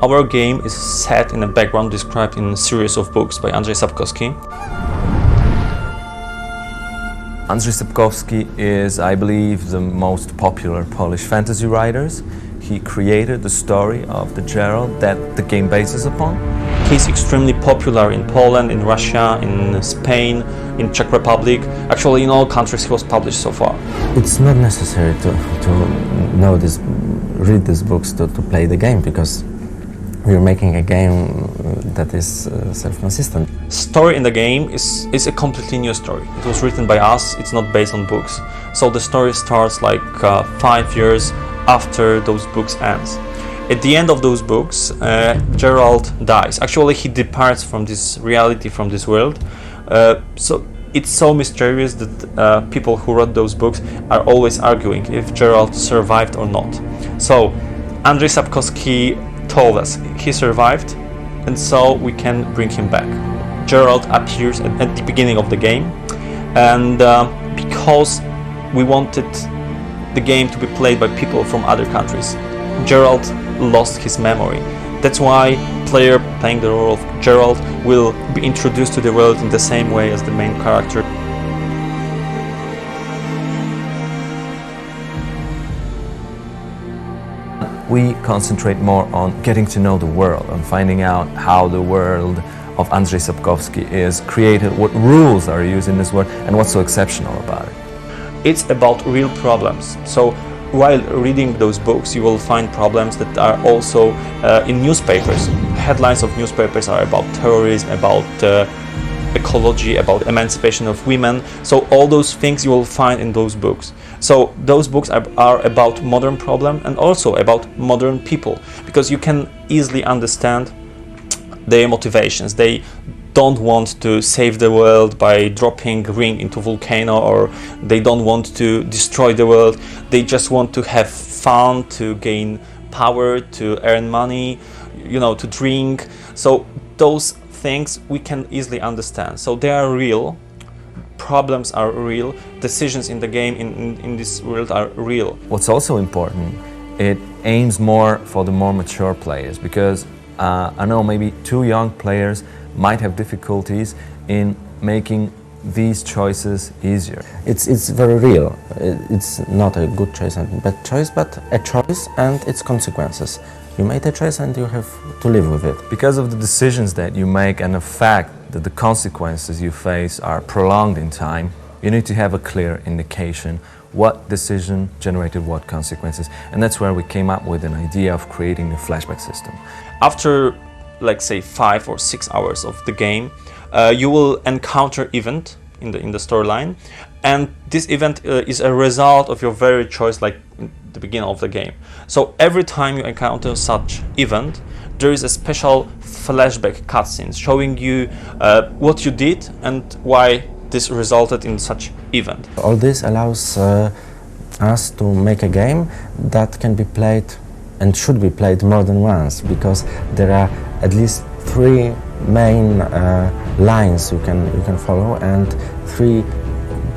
Our game is set in a background described in a series of books by Andrzej Sapkowski. Andrzej Sapkowski is, I believe, the most popular Polish fantasy writer. He created the story of the Geralt that the game bases upon. He's extremely popular in Poland, in Russia, in Spain, in Czech Republic. Actually, in all countries he was published so far. It's not necessary to know this, read these books to play the game, because we're making a game that is self-consistent. Story in the game is a completely new story. It was written by us, it's not based on books. So the story starts like 5 years after those books ends. At the end of those books, Geralt dies. Actually, he departs from this reality, from this world. So it's so mysterious that people who wrote those books are always arguing if Geralt survived or not. So Andrzej Sapkowski told us he survived, and so we can bring him back. Geralt appears at the beginning of the game, and because we wanted the game to be played by people from other countries, Geralt lost his memory. That's why player playing the role of Geralt will be introduced to the world in the same way as the main character. We concentrate more on getting to know the world, on finding out how the world of Andrzej Sapkowski is created, what rules are used in this world, and what's so exceptional about it. It's about real problems. So while reading those books, you will find problems that are also in newspapers. Headlines of newspapers are about terrorism, about ecology, about emancipation of women. So all those things you will find in those books. So those books are about modern problem and also about modern people, because you can easily understand their motivations. They don't want to save the world by dropping ring into volcano, or they don't want to destroy the world. They just want to have fun, to gain power, to earn money, to drink. So those things we can easily understand. So they are real. Problems are real. Decisions in the game, in this world, are real. What's also important, it aims more for the more mature players, because I know maybe too young players might have difficulties in making these choices easier. It's very real. It's not a good choice and bad choice, but a choice and its consequences. You made a choice and you have to live with it. Because of the decisions that you make and the fact that the consequences you face are prolonged in time, you need to have a clear indication what decision generated what consequences. And that's where we came up with an idea of creating the flashback system. After, like, say 5 or 6 hours of the game, you will encounter event in the storyline, and this event is a result of your very choice, like in the beginning of the game. So every time you encounter such event, there is a special flashback cutscene showing you what you did and why this resulted in such event. All this allows us to make a game that can be played and should be played more than once, because there are at least 3 main lines you can follow, and 3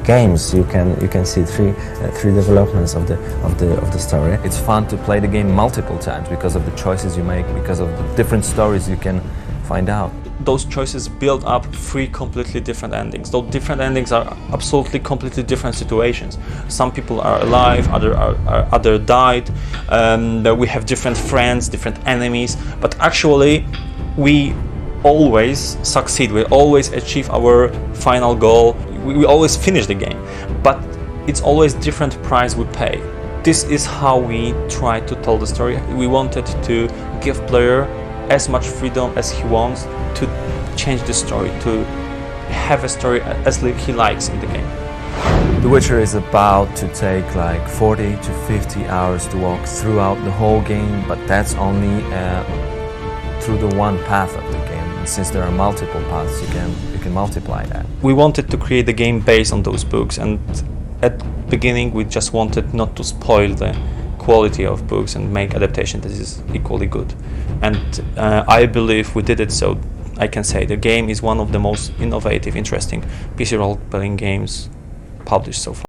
games you can see, three developments of the story. It's fun to play the game multiple times because of the choices you make, because of the different stories you can find out. Those choices build up 3 completely different endings. Those different endings are absolutely completely different situations. Some people are alive, other died. We have different friends, different enemies, but actually we always succeed. We always achieve our final goal. We always finish the game, but it's always different price we pay. This is how we try to tell the story. We wanted to give player as much freedom as he wants to change the story, to have a story as he likes in the game. The Witcher is about to take like 40 to 50 hours to walk throughout the whole game, but that's only through the one path of the game. And since there are multiple paths, you can multiply that. We wanted to create the game based on those books, and at the beginning we just wanted not to spoil the quality of books and make adaptation that is equally good. And I believe we did it, so I can say the game is one of the most innovative, interesting PC role-playing games published so far.